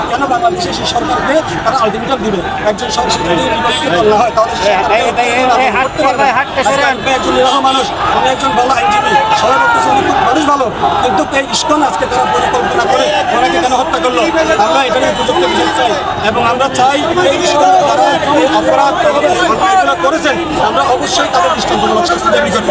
কেন বাংলাদেশের সেই সরকারকে তারা আলটিমেটাম দিবে? একজন সরকার যদি না হয় তাহলে একজন নিরহ মানুষ, উনি একজন ভালো আইনজীবী, সবাই বলতেছে উনি খুব মানুষ ভালো, কিন্তু এই ইস্কন আজকে তারা পরিকল্পনা করে ওনাকে কেন হত্যা করলো? আমরা এটা নিয়ে উপযুক্ত বিচার চাই এবং আমরা চাই এই ইস্কন তারা এই অপরাধ করেছেন, আমরা অবশ্যই তাদের দৃষ্টান্তমূলক শাস্তি দাবি করি।